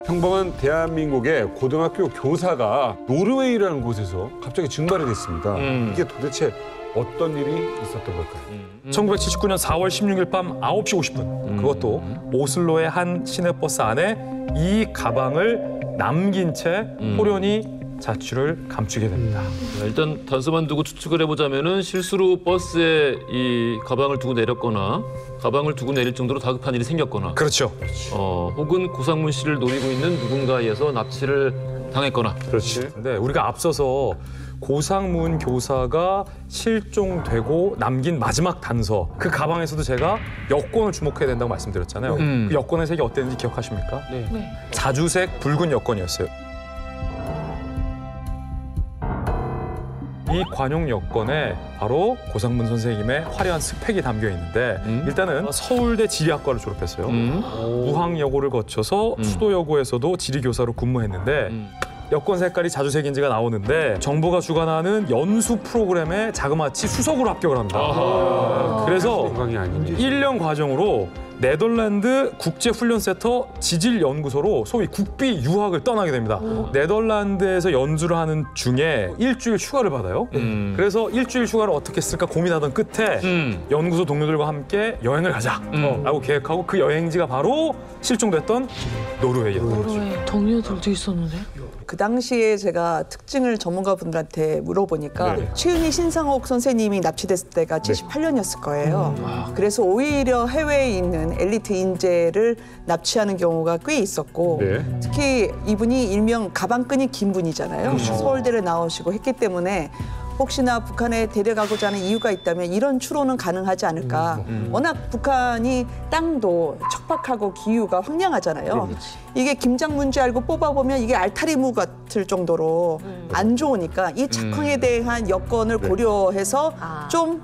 평범한 대한민국의 고등학교 교사가 노르웨이라는 곳에서 갑자기 증발이 됐습니다. 이게 도대체 어떤 일이 있었던 걸까요? 1979년 4월 16일 밤 9시 50분. 그것도 오슬로의 한 시내버스 안에 이 가방을 남긴 채 호련이 자취를 감추게 됩니다. 일단 단서만 두고 추측을 해보자면은 실수로 버스에 이 가방을 두고 내렸거나 가방을 두고 내릴 정도로 다급한 일이 생겼거나 그렇죠. 혹은 고상문 씨를 노리고 있는 누군가에 의해서 납치를 당했거나. 그렇지. 근데 우리가 앞서서 고상문 교사가 실종되고 남긴 마지막 단서, 그 가방에서도 제가 여권을 주목해야 된다고 말씀드렸잖아요. 그 여권의 색이 어땠는지 기억하십니까? 네. 자주색 붉은 여권이었어요. 이 관용 여권에 바로 고상문 선생님의 화려한 스펙이 담겨 있는데 일단은 서울대 지리학과를 졸업했어요. 무항여고를 거쳐서 수도여고에서도 지리교사로 근무했는데 여권 색깔이 자주색인지가 나오는데 정부가 주관하는 연수 프로그램에 자그마치 수석으로 합격을 합니다. 그래서 건강이 아닌지. 1년 과정으로 네덜란드 국제훈련센터 지질연구소로 소위 국비 유학을 떠나게 됩니다. 네덜란드에서 연주를 하는 중에 일주일 휴가를 받아요. 그래서 일주일 휴가를 어떻게 쓸까 고민하던 끝에 연구소 동료들과 함께 여행을 가자라고 계획하고 그 여행지가 바로 실종됐던 노르웨이였던 거죠. 노르웨이 동료들도 있었는데? 그 당시에 제가 특징을 전문가분들한테 물어보니까 최은희 신상옥 선생님이 납치됐을 때가 78년이었을 거예요. 그래서 오히려 해외에 있는 엘리트 인재를 납치하는 경우가 꽤 있었고 특히 이분이 일명 가방끈이 긴 분이잖아요. 서울대를 나오시고 했기 때문에 혹시나 북한에 데려가고자 하는 이유가 있다면 이런 추론은 가능하지 않을까. 워낙 북한이 땅도 척박하고 기후가 황량하잖아요. 이게 김장 문제 알고 뽑아보면 이게 알타리무 같을 정도로 안 좋으니까 이 작황에 대한 여건을 고려해서 좀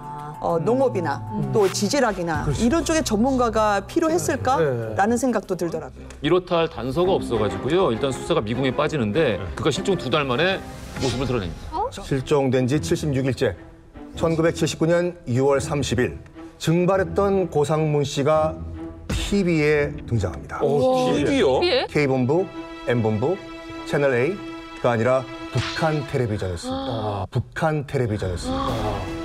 농업이나 또 지질학이나 이런 쪽에 전문가가 필요했을까라는 생각도 들더라고요. 이렇다 할 단서가 없어가지고요. 일단 수사가 미궁에 빠지는데 그가 실종 2달 만에 모습을 드러냅니다. 실종된 지 76일째 1979년 6월 30일 증발했던 고상문 씨가 TV에 등장합니다. TV요? K본부, M본부, 채널 A가 아니라 북한 텔레비전이었습니다. 북한 텔레비전이었습니다.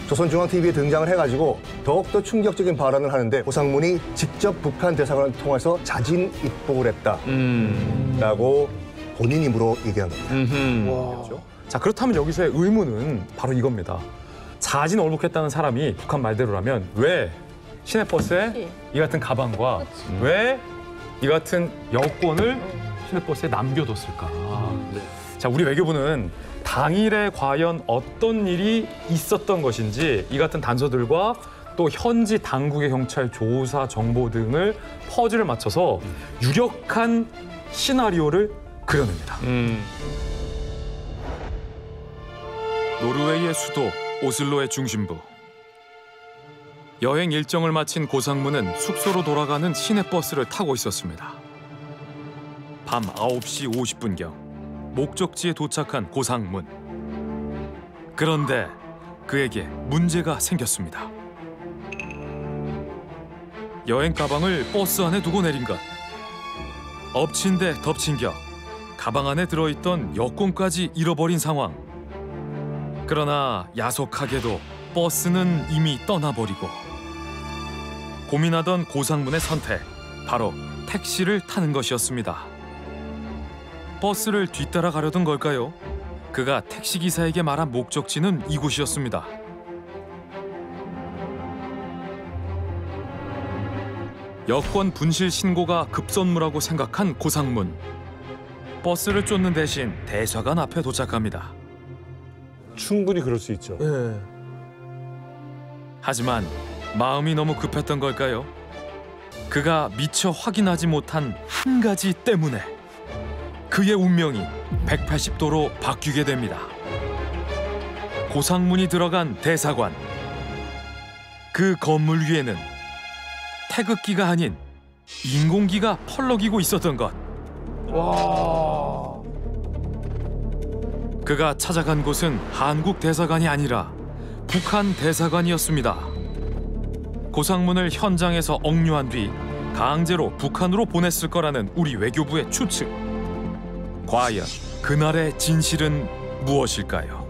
조선중앙TV에 등장을 해가지고 더욱더 충격적인 발언을 하는데 고상문이 직접 북한 대사관을 통해서 자진 입국을 했다라고 본인 입으로 얘기한 겁니다. 자, 그렇다면 여기서의 의문은 바로 이겁니다. 자진 얼룩했다는 사람이 북한 말대로라면 왜 시내버스에 이 같은 가방과 왜 이 같은 여권을 시내버스에 남겨뒀을까? 자, 우리 외교부는 당일에 과연 어떤 일이 있었던 것인지 이 같은 단서들과 또 현지 당국의 경찰 조사 정보 등을 퍼즐을 맞춰서 유력한 시나리오를 그려냅니다. 노르웨이의 수도 오슬로의 중심부. 여행 일정을 마친 고상문은 숙소로 돌아가는 시내버스를 타고 있었습니다. 밤 9시 50분경 목적지에 도착한 고상문. 그런데 그에게 문제가 생겼습니다. 여행 가방을 버스 안에 두고 내린 것. 엎친 데 덮친 격. 가방 안에 들어있던 여권까지 잃어버린 상황. 그러나 야속하게도 버스는 이미 떠나버리고 고민하던 고상문의 선택, 바로 택시를 타는 것이었습니다. 버스를 뒤따라 가려던 걸까요? 그가 택시기사에게 말한 목적지는 이곳이었습니다. 여권 분실 신고가 급선무라고 생각한 고상문. 버스를 쫓는 대신 대사관 앞에 도착합니다. 충분히 그럴 수 있죠. 하지만 마음이 너무 급했던 걸까요? 그가 미처 확인하지 못한 한 가지 때문에 그의 운명이 180도로 바뀌게 됩니다. 고상문이 들어간 대사관. 그 건물 위에는 태극기가 아닌 인공기가 펄럭이고 있었던 것. 그가 찾아간 곳은 한국 대사관이 아니라 북한 대사관이었습니다. 고상문을 현장에서 억류한 뒤 강제로 북한으로 보냈을 거라는 우리 외교부의 추측. 과연 그날의 진실은 무엇일까요?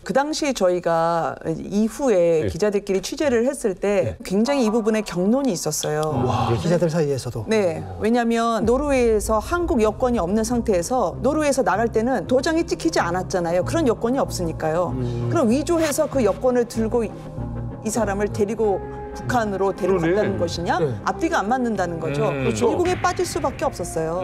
그 당시 저희가 이후에 기자들끼리 취재를 했을 때 굉장히 이 부분에 격론이 있었어요. 기자들 사이에서도. 네, 왜냐하면 노르웨이에서 한국 여권이 없는 상태에서 노르웨이에서 나갈 때는 도장이 찍히지 않았잖아요. 그런 여권이 없으니까요. 그럼 위조해서 그 여권을 들고 이 사람을 데리고 북한으로 데려간다는 것이냐? 앞뒤가 안 맞는다는 거죠. 미국에 빠질 수밖에 없었어요.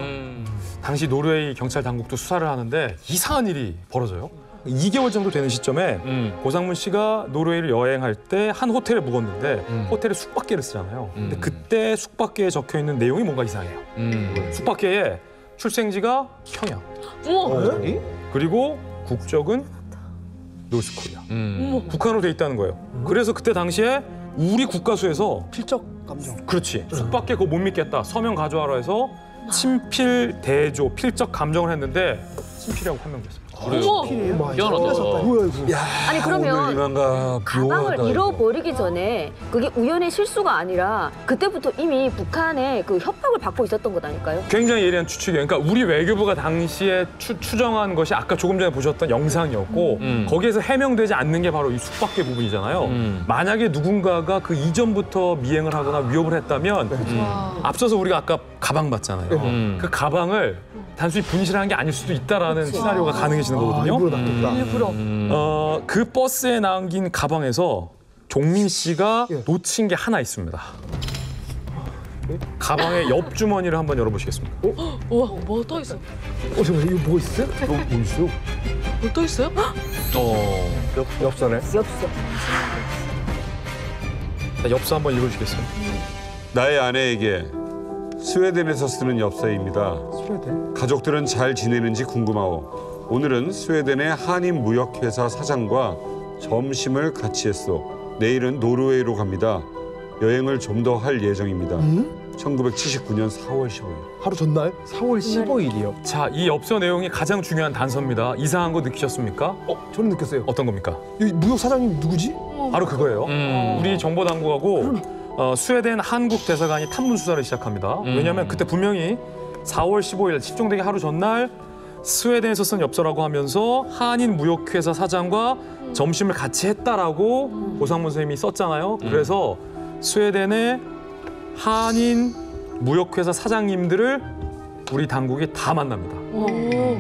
당시 노르웨이 경찰 당국도 수사를 하는데 이상한 일이 벌어져요. 2개월 정도 되는 시점에 고상문 씨가 노르웨이를 여행할 때 한 호텔에 묵었는데 호텔에 숙박계를 쓰잖아요. 근데 그때 숙박계에 적혀 있는 내용이 뭔가 이상해요. 숙박계에 출생지가 평양. 그리고 국적은 노스코리아. 북한으로 돼 있다는 거예요. 그래서 그때 당시에 우리 국가수에서 필적 감정. 그렇지. 숙박계 그거 못 믿겠다. 서명 가져와라 해서 친필 대조 필적 감정을 했는데 친필이라고 판명됐습니다. 그래요? 희한하다. 뭐야 이거? 아니 오늘 그러면 이만가 가방을 묘하다, 잃어버리기 전에 그게 우연의 실수가 아니라 그때부터 이미 북한의 그 협박을 받고 있었던 것 아닐까요? 굉장히 예리한 추측이에요. 그러니까 우리 외교부가 당시에 추정한 것이 아까 조금 전에 보셨던 영상이었고 거기에서 해명되지 않는 게 바로 이 숙박계 부분이잖아요. 만약에 누군가가 그 이전부터 미행을 하거나 위협을 했다면 앞서서 우리가 아까 가방 봤잖아요. 그 가방을 단순히 분실한 게 아닐 수도 있다라는 시나리오가 가능해지는 거거든요. 일부러 놔뒀다. 일부러. 그 버스에 남긴 가방에서 종민 씨가 놓친 게 하나 있습니다. 가방의 옆 주머니를 한번 열어보시겠습니까? 우와, 뭐 또 있어? 잠깐만 이거 뭐 있어요? 뭐 또 있어요? 엽서네. 엽서. 자, 엽서 한번 읽어주시겠어요? 나의 아내에게 스웨덴에서 쓰는 엽서입니다. 가족들은 잘 지내는지 궁금하오. 오늘은 스웨덴의 한인 무역회사 사장과 점심을 같이 했어. 내일은 노르웨이로 갑니다. 여행을 좀 더 할 예정입니다. 1979년 4월 15일. 하루 전날 4월 15일이요. 자, 이 엽서 내용이 가장 중요한 단서입니다. 이상한 거 느끼셨습니까? 저는 느꼈어요. 어떤 겁니까? 이 무역 사장님 누구지? 바로 그거예요. 우리 정보당국하고 스웨덴 한국 대사관이 탐문 수사를 시작합니다. 왜냐하면 그때 분명히 4월 15일 실종되기 하루 전날 스웨덴에서 쓴 엽서라고 하면서 한인 무역회사 사장과 점심을 같이 했다라고 고상문 선생님이 썼잖아요. 그래서 스웨덴의 한인 무역회사 사장님들을 우리 당국이 다 만납니다.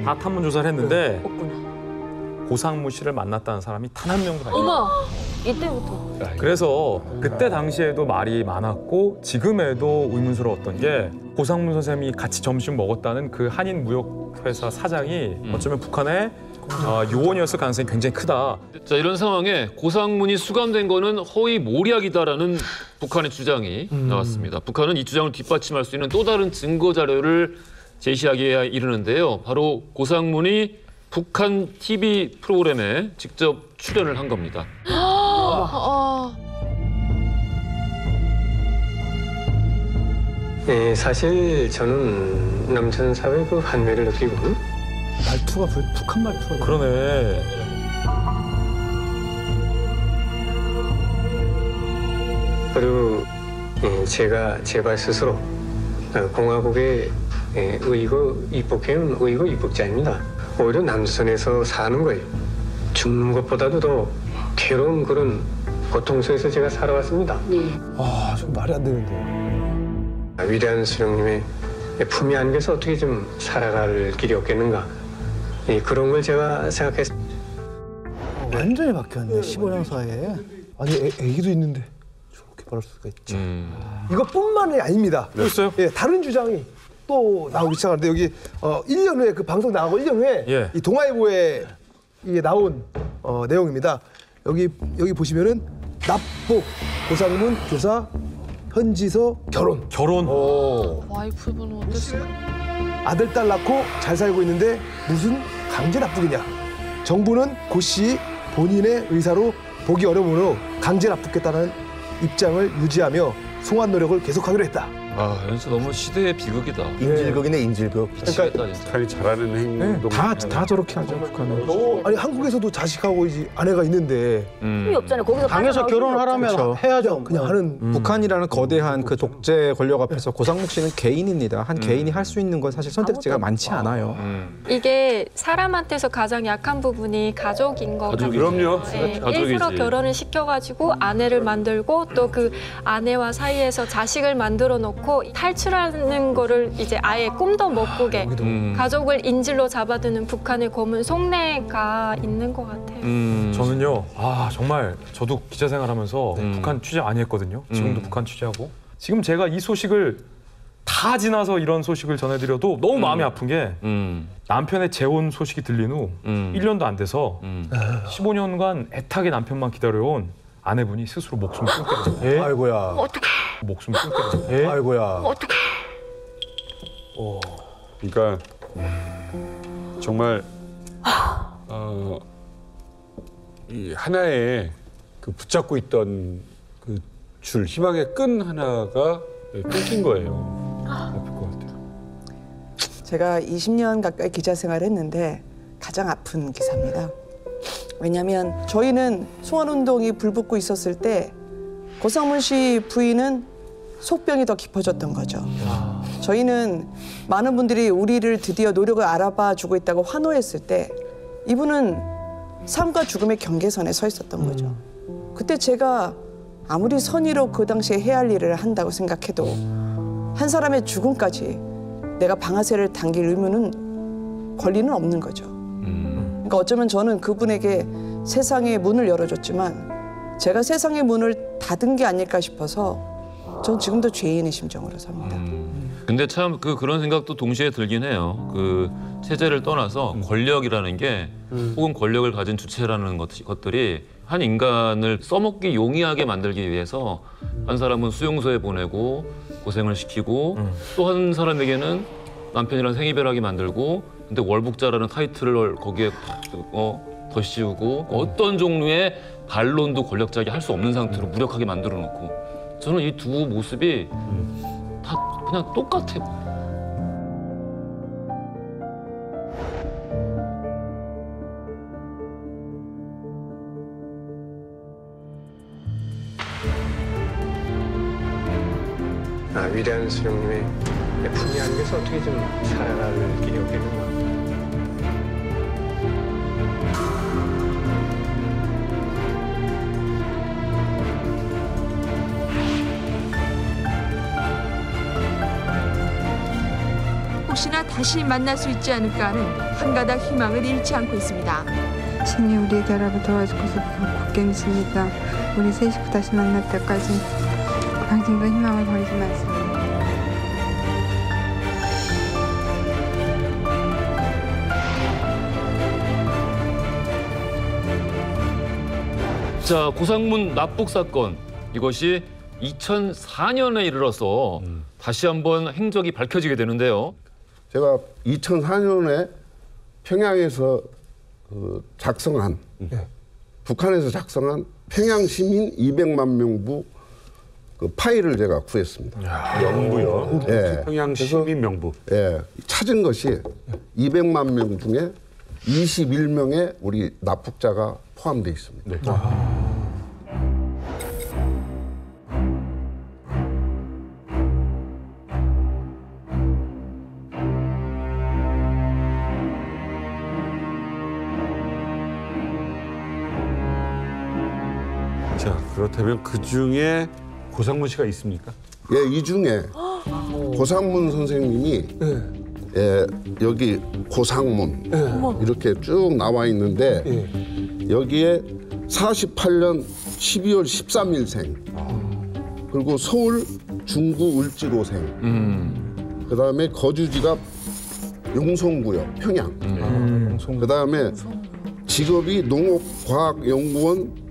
다 탐문 조사를 했는데 고상문 씨를 만났다는 사람이 단 한 명도 아니에요. 어머, 이때부터. 그래서 그때 당시에도 말이 많았고 지금에도 의문스러웠던 게 고상문 선생님이 같이 점심 먹었다는 그 한인 무역회사 사장이 어쩌면 북한의 요원이었을 가능성이 굉장히 크다. 자, 이런 상황에 고상문이 수감된 거는 허위 모략이다라는 북한의 주장이 나왔습니다. 북한은 이 주장을 뒷받침할 수 있는 또 다른 증거 자료를 제시하기에 이르는데요. 바로 고상문이 북한 TV 프로그램에 직접 출연을 한 겁니다. 네, 사실 저는 남천사회 그 환멸을 느끼고 말투가 북한 말투가. 그러네. 그리고 제가 제발 스스로 공화국의 의거 입국해온 의거 입국자입니다. 오히려 남선에서 사는 거예요. 죽는 것보다도 더 괴로운 그런 고통 속에서 제가 살아왔습니다. 좀 말이 안 되는데. 위대한 수령님의 품위 안겨서 어떻게 좀 살아갈 길이 없겠는가. 그런 걸 제가 생각했습니다. 완전히 바뀌었네. 15년 사이에. 아니 애기도 있는데 저렇게 말할 수가 있죠. 이것뿐만이 아닙니다. 있어요? 예, 다른 주장이 또 나오기 시작하는데 여기 1년 후에 그 방송 나가고 1년 후에 예. 이 동아일보에 이게 나온 내용입니다. 여기 보시면은 납북 고상문 교사 현지서 결혼. 와이프분은 어땠어? 아들 딸 낳고 잘 살고 있는데 무슨 강제 납북이냐. 정부는 고 씨 본인의 의사로 보기 어려우므로 강제 납북했다는 입장을 유지하며 송환 노력을 계속하기로 했다. 아, 진짜 너무 시대의 비극이다. 인질극이네 인질극. 그러니까 진짜. 북한이 잘하는 행동. 다 저렇게 하죠 북한은. 아니 한국에서도 자식하고 이제 아내가 있는데 힘이 없잖아요. 거기서 당에서 빠져나올 힘이 결혼하라면 없잖아요. 해야죠. 그냥 하는. 북한이라는 거대한 그 독재 권력 앞에서 고상목 씨는 개인입니다. 한 개인이 할 수 있는 건 사실 선택지가 많지 않아요. 이게 사람한테서 가장 약한 부분이 가족인 것 같아요. 그럼요. 네, 가족이지. 일부러 결혼을 시켜가지고 아내를 만들고 또 그 아내와 사이에서 자식을 만들어 놓고 탈출하는 거를 이제 아예 꿈도 못 꾸게 가족을 인질로 잡아두는 북한의 검은 속내가 있는 것 같아요. 저는요, 정말 저도 기자 생활하면서 북한 취재 많이 했거든요. 지금도 북한 취재하고. 지금 제가 이 소식을 다 지나서 이런 소식을 전해드려도 너무 마음이 아픈 게 남편의 재혼 소식이 들린 후 1년도 안 돼서 15년간 애타게 남편만 기다려온 아내분이 스스로 목숨을 끊게 됐어요. 아이고야. 어떻게? 목숨을 끊게 됐어요. 아이고야. 어떻게? 그러니까 정말 이 하나의 그 붙잡고 있던 그 줄, 희망의 끈 하나가 끊긴 거예요. 아플 것 같아요. 제가 20년 가까이 기자 생활을 했는데 가장 아픈 기사입니다. 왜냐하면 저희는 송환운동이 불붙고 있었을 때 고상문 씨 부인은 속병이 더 깊어졌던 거죠. 저희는 많은 분들이 우리를 드디어 노력을 알아봐 주고 있다고 환호했을 때 이분은 삶과 죽음의 경계선에 서 있었던 거죠. 그때 제가 아무리 선의로 그 당시에 해야 할 일을 한다고 생각해도 한 사람의 죽음까지 내가 방아쇠를 당길 의무는 권리는 없는 거죠. 그러니까 어쩌면 저는 그분에게 세상의 문을 열어줬지만 제가 세상의 문을 닫은 게 아닐까 싶어서 전 지금도 죄인의 심정으로 삽니다. 근데 참 그런 생각도 동시에 들긴 해요. 그 체제를 떠나서 권력이라는 게 혹은 권력을 가진 주체라는 것들이 한 인간을 써먹기 용이하게 만들기 위해서 한 사람은 수용소에 보내고 고생을 시키고 또 한 사람에게는 남편이랑 생이별하게 만들고 근데 월북자라는 타이틀을 거기에 더 씌우고 어떤 종류의 반론도 권력자에게 할 수 없는 상태로 무력하게 만들어 놓고 저는 이 두 모습이 다 그냥 똑같아요. 위대한 스님의 품위 안에서 어떻게 좀 살아갈 길이 없겠는가. 혹시나 다시 만날 수 있지 않을까 하는 한 가닥 희망을 잃지 않고 있습니다. 신이 우리 결합을 도와주셔서 굳게 믿습니다. 우리 세 식구 다시 만날 때까지 당신도 희망을 버리지 마세요. 자, 고상문 납북 사건 이것이 2004년에 이르러서 다시 한번 행적이 밝혀지게 되는데요. 제가 2004년에 평양에서 작성한 북한에서 작성한 평양 시민 200만 명부 그 파일을 제가 구했습니다. 명부요? 예. 평양 시민 명부. 예. 찾은 것이 200만 명 중에 21명의 우리 납북자가 포함되어 있습니다. 네. 자, 그렇다면 그 중에 고상문 씨가 있습니까? 예, 이 중에 고상문 선생님이 예, 여기 고상문 이렇게 쭉 나와 있는데 여기에 48년 12월 13일생 그리고 서울 중구 을지로생 그다음에 거주지가 용성구요 평양 그다음에 직업이 농업과학연구원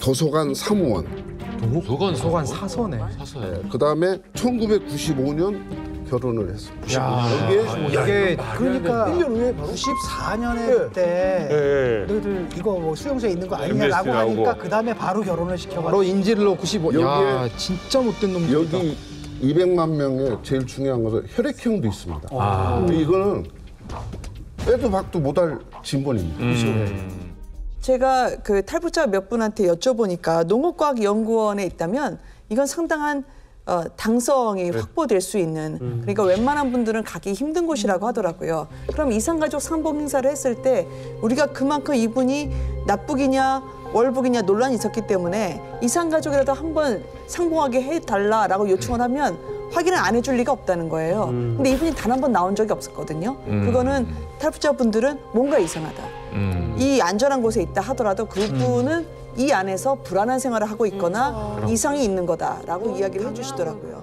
도서관 사무원 도서관 사서네. 그다음에 1995년 결혼을 했습니다. 이게 그러니까 1년 후에 바로 94년에 그때 너희들 이거 뭐 수용소에 있는 거 아니냐라고 하니까 그 다음에 바로 결혼을 시켜가지고 바로 인질로 95. 야 진짜 못된 놈들이다. 여기 200만 명의 제일 중요한 것은 혈액형도 있습니다. 근데 이거는 빼도 박도 못할 진본입니다. 제가 그 탈북자 몇 분한테 여쭤보니까 농업과학연구원에 있다면 이건 상당한 당성이 확보될 수 있는 그러니까 웬만한 분들은 가기 힘든 곳이라고 하더라고요. 그럼 이산가족 상봉 행사를 했을 때 우리가 그만큼 이분이 납북이냐 월북이냐 논란이 있었기 때문에 이산가족이라도 한번 상봉하게 해달라라고 요청을 하면 확인을 안 해줄 리가 없다는 거예요. 근데 이분이 단 한 번 나온 적이 없었거든요. 그거는 탈북자분들은 뭔가 이상하다. 이 안전한 곳에 있다 하더라도 그분은 이 안에서 불안한 생활을 하고 있거나 이상이 있는 거다라고 이야기를 해주시더라고요.